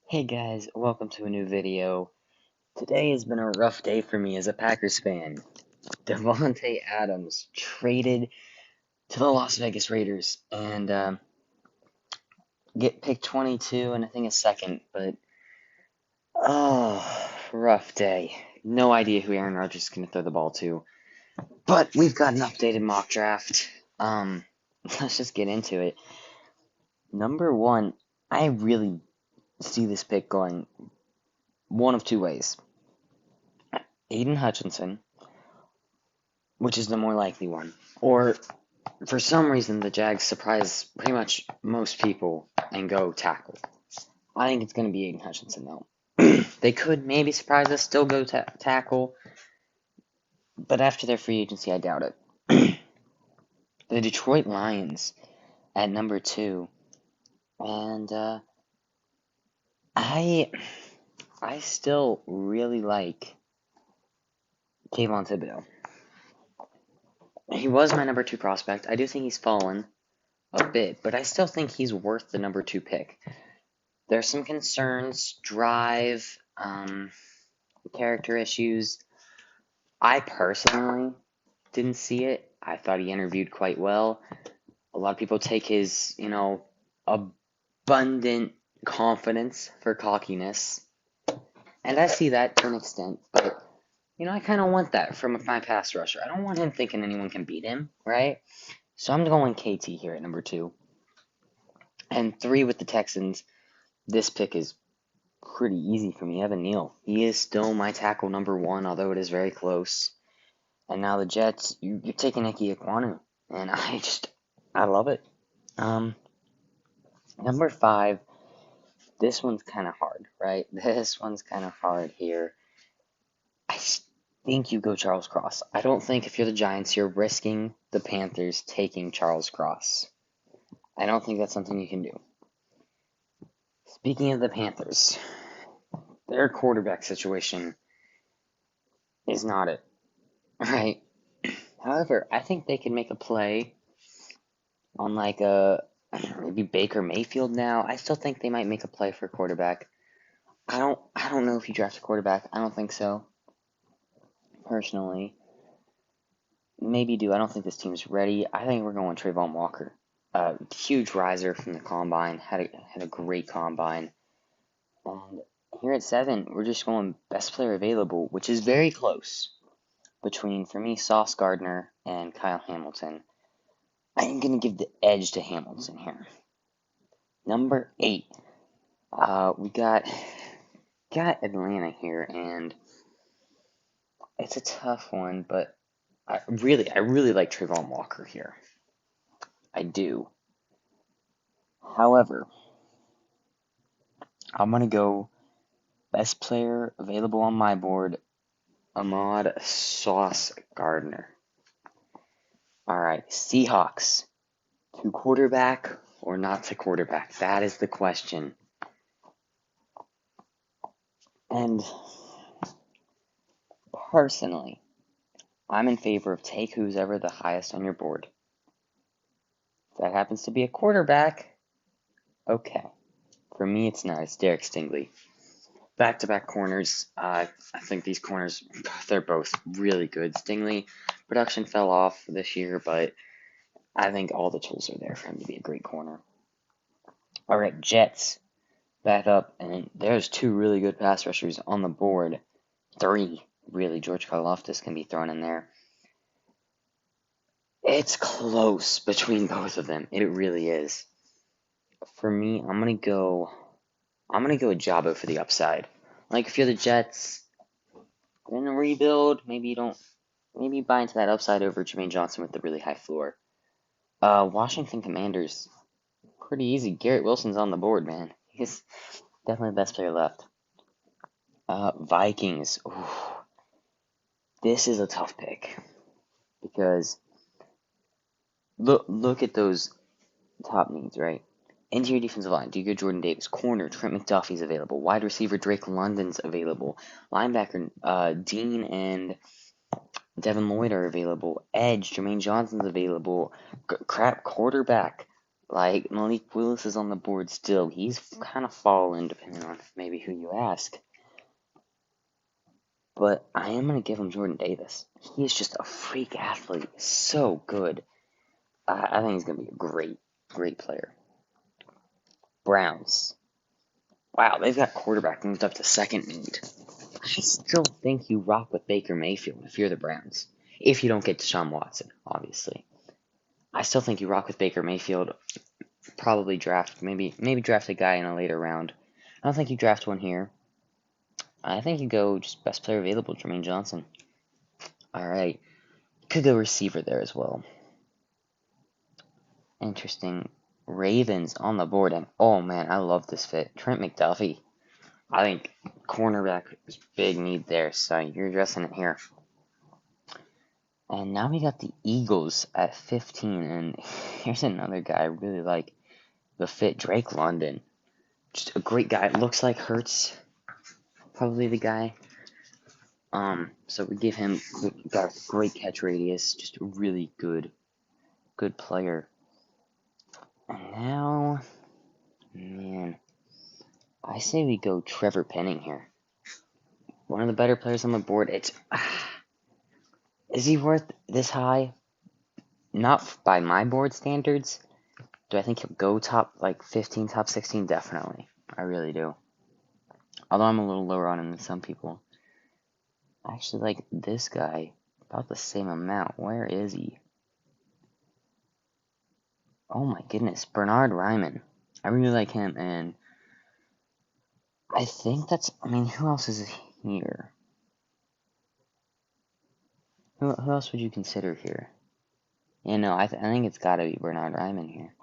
Hey guys, welcome to a new video. Today has been a rough day for me as a Packers fan. Davante Adams traded to the Las Vegas Raiders and get picked 22 and I think a second, but rough day. No idea who Aaron Rodgers is going to throw the ball to, but we've got an updated mock draft. Let's just get into it. Number one, I really see this pick going one of two ways. Aiden Hutchinson, which is the more likely one. Or, for some reason, the Jags surprise pretty much most people and go tackle. I think it's going to be Aiden Hutchinson, though. They could maybe surprise us, still go tackle, but after their free agency, I doubt it. The Detroit Lions at number 2, and I still really like Kayvon Thibodeau. He was my number 2 prospect. I do think he's fallen a bit, but I still think he's worth the number 2 pick. There's some concerns, drive, character issues. I personally didn't see it. I thought he interviewed quite well. A lot of people take his, abundant confidence for cockiness. And I see that to an extent, but, I kind of want that from my pass rusher. I don't want him thinking anyone can beat him, right? So I'm going KT here at number 2. And 3 with the Texans. This pick is pretty easy for me. Evan Neal. He is still my tackle number 1, although it is very close. And now the Jets, you're taking Ike Ekwonu. And I love it. Number 5, this one's kind of hard, right? This one's kind of hard here. I think you go Charles Cross. I don't think if you're the Giants, you're risking the Panthers taking Charles Cross. I don't think that's something you can do. Speaking of the Panthers, their quarterback situation is not it, right? However, I think they can make a play on maybe Baker Mayfield now. I still think they might make a play for a quarterback. I don't know if you draft a quarterback. I don't think so. Personally. Maybe do. I don't think this team's ready. I think we're going Trayvon Walker. Huge riser from the combine. Had a great combine. And here at 7, we're just going best player available, which is very close between, for me, Sauce Gardner and Kyle Hamilton. I am going to give the edge to Hamilton here. Number 8, we got Atlanta here, and it's a tough one, but I really like Trayvon Walker here. I do. However, I'm going to go best player available on my board, Ahmad Sauce Gardner. Alright, Seahawks. To quarterback or not to quarterback? That is the question. And personally, I'm in favor of take who's ever the highest on your board. If that happens to be a quarterback, okay. For me, it's not. It's Derek Stingley. Back-to-back corners. I think these corners, they're both really good. Stingley, production fell off this year, but I think all the tools are there for him to be a great corner. All right, Jets. Back up, and there's 2 really good pass rushers on the board. 3, really. George Karlaftis can be thrown in there. It's close between both of them. It really is. For me, I'm gonna go Ajabo for the upside. Like, if you're the Jets, in a rebuild, maybe you buy into that upside over Jermaine Johnson with the really high floor. Washington Commanders, pretty easy. Garrett Wilson's on the board, man. He's definitely the best player left. Vikings. Ooh, this is a tough pick because look at those top needs, right? Interior defensive line, do you go Jordan Davis? Corner, Trent McDuffie's available. Wide receiver, Drake London's available. Linebacker, Dean and Devin Lloyd are available. Edge, Jermaine Johnson's available. Quarterback, Like, Malik Willis is on the board still. He's kind of fallen, depending on maybe who you ask. But I am going to give him Jordan Davis. He is just a freak athlete. So good. I think he's going to be a great, great player. Browns. Wow, they've got quarterback moved up to second need. I still think you rock with Baker Mayfield if you're the Browns. If you don't get Deshaun Watson, obviously. I still think you rock with Baker Mayfield. Probably draft, maybe draft a guy in a later round. I don't think you draft one here. I think you go just best player available, Jermaine Johnson. Alright. Could go receiver there as well. Interesting. Ravens on the board, and oh man, I love this fit. Trent McDuffie. I think cornerback is big need there, so you're addressing it here. And now we got the Eagles at 15, and here's another guy I really like. The fit, Drake London. Just a great guy. It looks like Hurts, probably the guy. So we give him got a great catch radius, just a really good player. And now, man, I say we go Trevor Penning here. One of the better players on the board. Is he worth this high? Not by my board standards. Do I think he'll go top 15, top 16? Definitely. I really do. Although I'm a little lower on him than some people. I actually like this guy about the same amount. Where is he? Oh my goodness, Bernard Ryman. I really like him, and I think who else is here? Who else would you consider here? Yeah, no, I think it's gotta be Bernard Ryman here.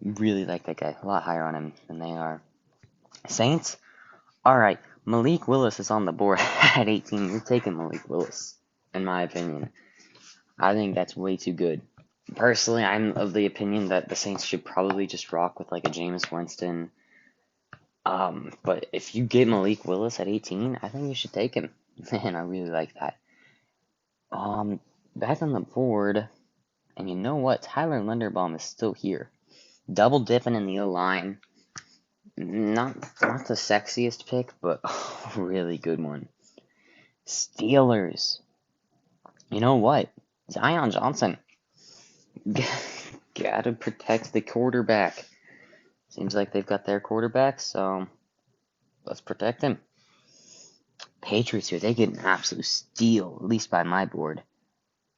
Really like that guy. A lot higher on him than they are. Saints? Alright, Malik Willis is on the board at 18. You're taking Malik Willis, in my opinion. I think that's way too good. Personally, I'm of the opinion that the Saints should probably just rock with a Jameis Winston. But if you get Malik Willis at 18, I think you should take him. Man, I really like that. Back on the board, and you know what? Tyler Linderbaum is still here. Double dipping in the O-line. Not the sexiest pick, but really good one. Steelers. You know what? Zion Johnson. Gotta protect the quarterback. Seems like they've got their quarterback, so let's protect him. Patriots here, they get an absolute steal, at least by my board.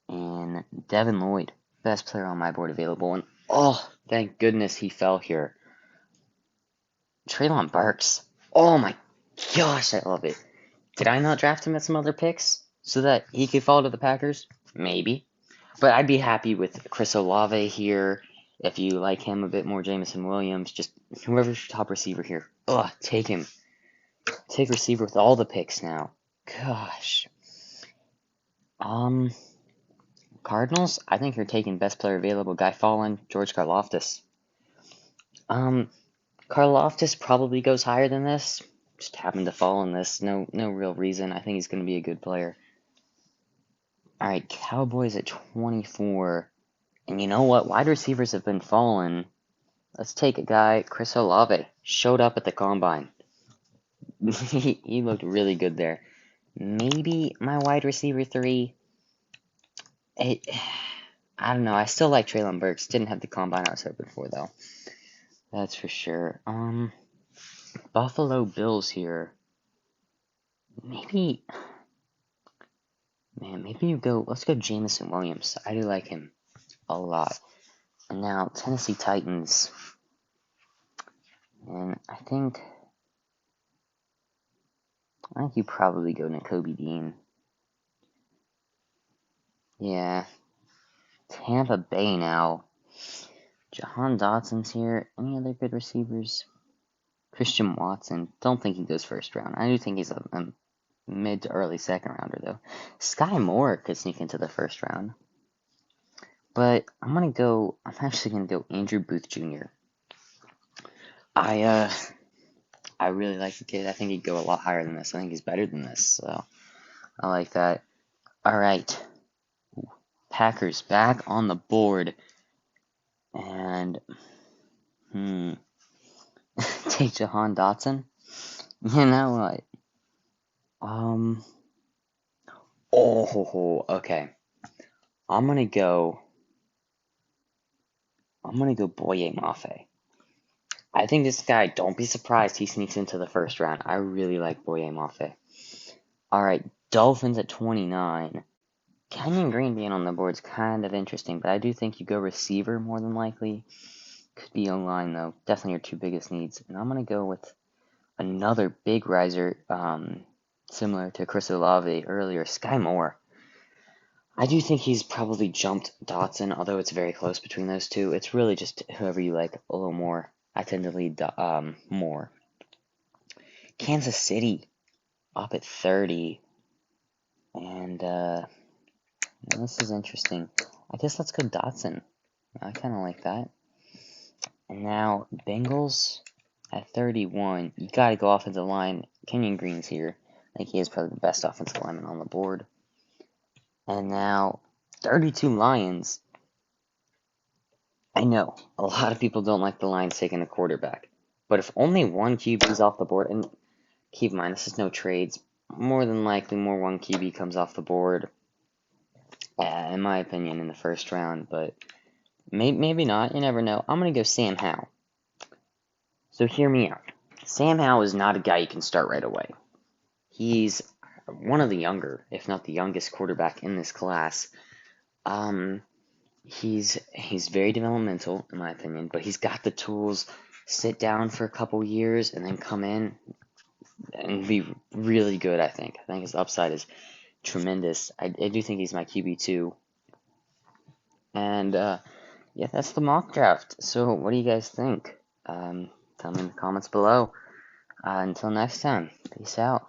And Devin Lloyd, best player on my board available. And oh, thank goodness he fell here. Treylon Burks. Oh my gosh, I love it. Did I not draft him at some other picks so that he could fall to the Packers? Maybe. But I'd be happy with Chris Olave here. If you like him a bit more, Jameson Williams. Just whoever's your top receiver here. Ugh, take him. Take receiver with all the picks now. Gosh. Cardinals, I think you're taking best player available. Guy Fallen, George Karlaftis. Karlaftis probably goes higher than this. Just happened to fall in this. No real reason. I think he's going to be a good player. Alright, Cowboys at 24. And you know what? Wide receivers have been falling. Let's take a guy, Chris Olave. Showed up at the Combine. he looked really good there. Maybe my wide receiver 3. I don't know. I still like Treylon Burks. Didn't have the Combine I was hoping for, though. That's for sure. Buffalo Bills here. Maybe you go. Let's go Jameson Williams. I do like him a lot. And now Tennessee Titans. And I think you probably go Nakobe Dean. Yeah. Tampa Bay now. Jahan Dotson's here. Any other good receivers? Christian Watson. Don't think he goes first round. I do think he's a mid to early second rounder, though. Sky Moore could sneak into the first round. But I'm actually going to go Andrew Booth Jr. I really like the kid. I think he'd go a lot higher than this. I think he's better than this, so I like that. All right. Packers back on the board. And, take Jahan Dotson? You know what? Okay. I'm gonna go Boye Mafe. I think this guy, don't be surprised he sneaks into the first round. I really like Boye Mafe. Alright, Dolphins at 29. Kenyon Green being on the board is kind of interesting, but I do think you go receiver more than likely. Could be O-line, though. Definitely your two biggest needs. And I'm going to go with another big riser, similar to Chris Olave earlier, Sky Moore. I do think he's probably jumped Dotson, although it's very close between those two. It's really just whoever you like a little more. I tend to lead Moore. Kansas City up at 30. And this is interesting. I guess let's go Dotson. I kind of like that. And now Bengals at 31. You got to go offensive line. Kenyon Green's here. I think he is probably the best offensive lineman on the board. And now 32 Lions. I know a lot of people don't like the Lions taking a quarterback, but if only one QB is off the board, and keep in mind this is no trades, more than likely more one QB comes off the board. In my opinion, in the first round, but maybe not. You never know. I'm gonna go Sam Howell. So hear me out. Sam Howell is not a guy you can start right away. He's one of the younger, if not the youngest quarterback in this class. He's very developmental, in my opinion, but he's got the tools. Sit down for a couple years and then come in and be really good, I think. I think his upside is tremendous. I do think he's my QB2. And, yeah, that's the mock draft. So what do you guys think? Tell me in the comments below. Until next time, peace out.